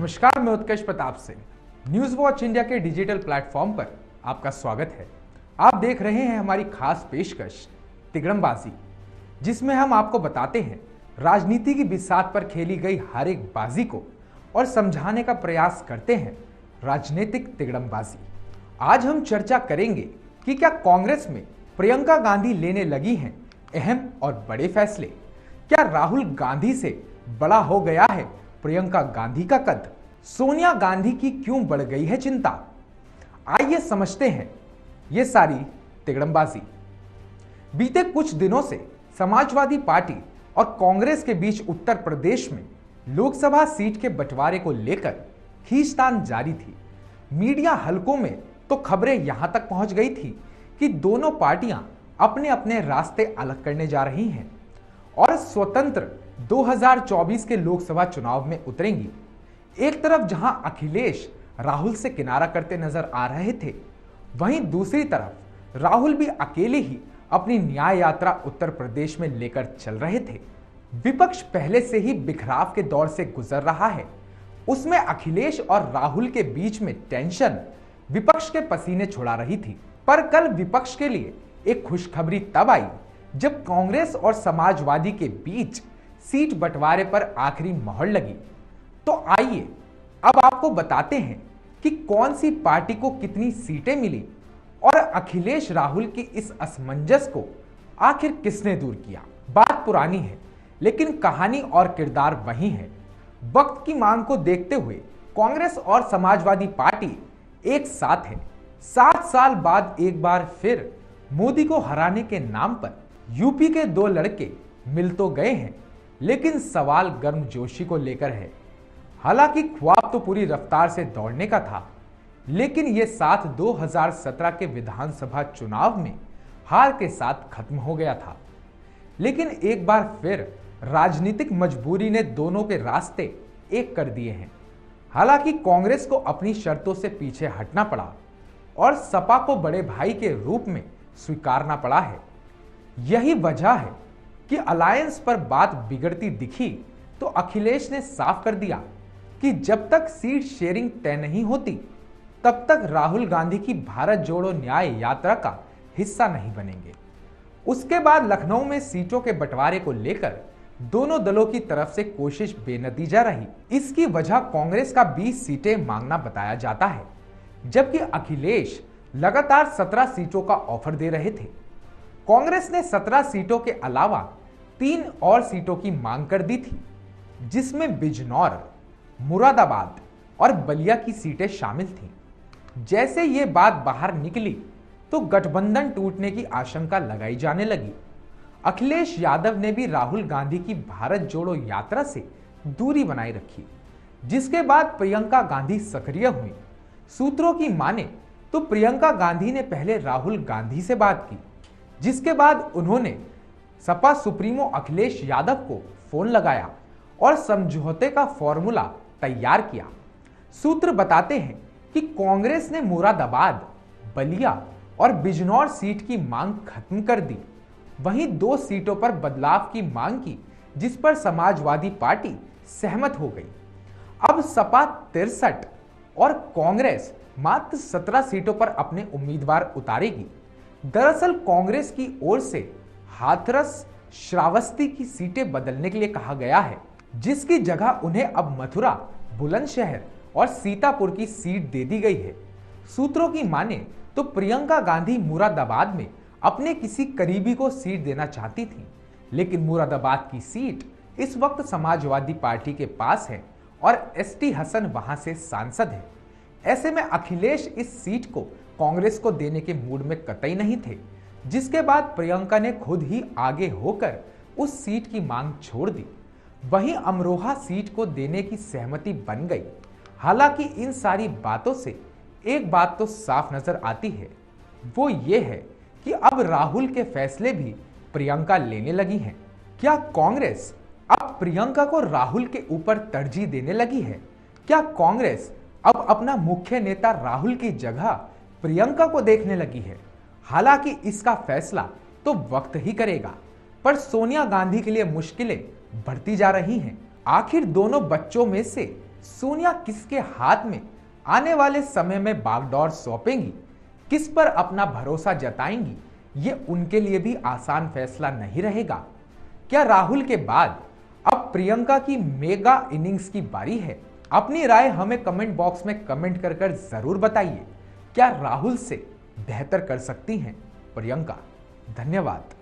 नमस्कार, मैं Utkarsh Pratap Singh. News watch India के डिजिटल प्लेटफॉर्म पर आपका स्वागत है। आप देख रहे हैं हमारी खास पेशकश तिकड़मबाजी, जिसमें हम आपको बताते हैं राजनीति की बिसात पर खेली गई हर एक बाजी को और समझाने का प्रयास करते हैं राजनीतिक तिकड़मबाजी। आज हम चर्चा करेंगे कि क्या कांग्रेस में प्रियंका गांधी लेने लगी हैं अहम और बड़े फैसले। क्या राहुल गांधी से बड़ा हो गया है प्रियंका गांधी का कद। सोनिया गांधी की क्यों बढ़ गई है चिंता। आइए समझते हैं ये सारी तिकड़मबाजी। बीते कुछ दिनों से समाजवादी पार्टी और कांग्रेस के बीच उत्तर प्रदेश में लोकसभा सीट के बंटवारे को लेकर खींचतान जारी थी। मीडिया हलकों में तो खबरें यहां तक पहुंच गई थी कि दोनों पार्टियां अपने अपने रास्ते अलग करने जा रही हैं और स्वतंत्र 2024 के लोकसभा चुनाव में उतरेंगी। एक तरफ जहां अखिलेश राहुल से किनारा करते नजर आ रहे थे, वहीं दूसरी तरफ राहुल भी अकेले ही अपनी न्याय यात्रा उत्तर प्रदेश में लेकर चल रहे थे। विपक्ष पहले से ही बिखराव के दौर से गुजर रहा है। उसमें अखिलेश और राहुल के बीच में टेंशन विपक्ष के पसीने छुड़ा रही थी। पर कल विपक्ष के लिए एक खुशखबरी तब आई जब कांग्रेस और समाजवादी के बीच सीट बंटवारे पर आखिरी मोहर लगी। तो आइए अब आपको बताते हैं कि कौन सी पार्टी को कितनी सीटें मिली और अखिलेश राहुल की इस असमंजस को आखिर किसने दूर किया। बात पुरानी है लेकिन कहानी और किरदार वही है। वक्त की मांग को देखते हुए कांग्रेस और समाजवादी पार्टी एक साथ है। 7 साल बाद एक बार फिर मोदी को हराने के नाम पर यूपी के दो लड़के मिल तो गए हैं, लेकिन सवाल गर्मजोशी को लेकर है। हालांकि ख्वाब तो पूरी रफ्तार से दौड़ने का था, लेकिन यह साथ 2017 के विधानसभा चुनाव में हार के साथ खत्म हो गया था। लेकिन एक बार फिर राजनीतिक मजबूरी ने दोनों के रास्ते एक कर दिए हैं। हालांकि कांग्रेस को अपनी शर्तों से पीछे हटना पड़ा और सपा को बड़े भाई के रूप में स्वीकारना पड़ा है। यही वजह है कि अलायंस पर बात बिगड़ती दिखी तो अखिलेश ने साफ कर दिया कि जब तक सीट शेयरिंग तय नहीं होती तब तक राहुल गांधी की भारत जोड़ो न्याय यात्रा का हिस्सा नहीं बनेंगे। उसके बाद लखनऊ में सीटों के बंटवारे को लेकर दोनों दलों की तरफ से कोशिश बेनतीजा रही। इसकी वजह कांग्रेस का 20 सीटें मांगना बताया जाता है, जबकि अखिलेश लगातार 17 सीटों का ऑफर दे रहे थे। कांग्रेस ने 17 सीटों के अलावा 3 और सीटों की मांग कर दी थी, जिसमें बिजनौर, मुरादाबाद और बलिया की सीटें शामिल थीं। जैसे ये बात बाहर निकली तो गठबंधन टूटने की आशंका लगाई जाने लगी। अखिलेश यादव ने भी राहुल गांधी की भारत जोड़ो यात्रा से दूरी बनाए रखी, जिसके बाद प्रियंका गांधी सक्रिय हुई। सूत्रों की माने तो प्रियंका गांधी ने पहले राहुल गांधी से बात की, जिसके बाद उन्होंने सपा सुप्रीमो अखिलेश यादव को फोन लगाया और समझौते का फॉर्मूला तैयार किया। सूत्र बताते हैं कि कांग्रेस ने मुरादाबाद, बलिया और बिजनौर सीट की मांग खत्म कर दी। वहीं 2 सीटों पर बदलाव की मांग की, जिस पर समाजवादी पार्टी सहमत हो गई। अब सपा 63 और कांग्रेस मात्र 17 सीटों पर अपने उम्मीदवार उतारेगी। दरअसल कांग्रेस की ओर से हाथरस, श्रावस्ती की सीटें बदलने के लिए कहा गया है, जिसकी जगह उन्हें अब मथुरा, बुलंदशहर और सीतापुर की सीट दे दी गई है। सूत्रों की माने तो प्रियंका गांधी मुरादाबाद में अपने किसी करीबी को सीट देना चाहती थी, लेकिन मुरादाबाद की सीट इस वक्त समाजवादी पार्टी के पास है और एसटी हसन वहां से सांसद है। ऐसे में अखिलेश इस सीट को कांग्रेस को देने के मूड में कतई नहीं थे, जिसके बाद प्रियंका ने खुद ही आगे होकर उस सीट की मांग छोड़ दी। वहीं अमरोहा सीट को देने की सहमति बन गई। हालांकि इन सारी बातों से एक बात तो साफ नजर आती है, वो ये है कि अब राहुल के फैसले भी प्रियंका लेने लगी हैं। क्या कांग्रेस अब प्रियंका को राहुल के ऊपर तरजीह देने लगी है? क्या कांग्रेस अब अपना मुख्य नेता राहुल की जगह प्रियंका को देखने लगी है? हालांकि इसका फैसला तो वक्त ही करेगा, पर सोनिया गांधी के लिए मुश्किलें बढ़ती जा रही हैं। आखिर दोनों बच्चों में से सोनिया किसके हाथ में आने वाले समय में बागडोर सौंपेंगी, किस पर अपना भरोसा जताएंगी, ये उनके लिए भी आसान फैसला नहीं रहेगा। क्या राहुल के बाद अब प्रियंका की मेगा इनिंग्स की बारी है? अपनी राय हमें कमेंट बॉक्स में कमेंट कर जरूर बताइए। क्या राहुल से बेहतर कर सकती हैं प्रियंका? धन्यवाद।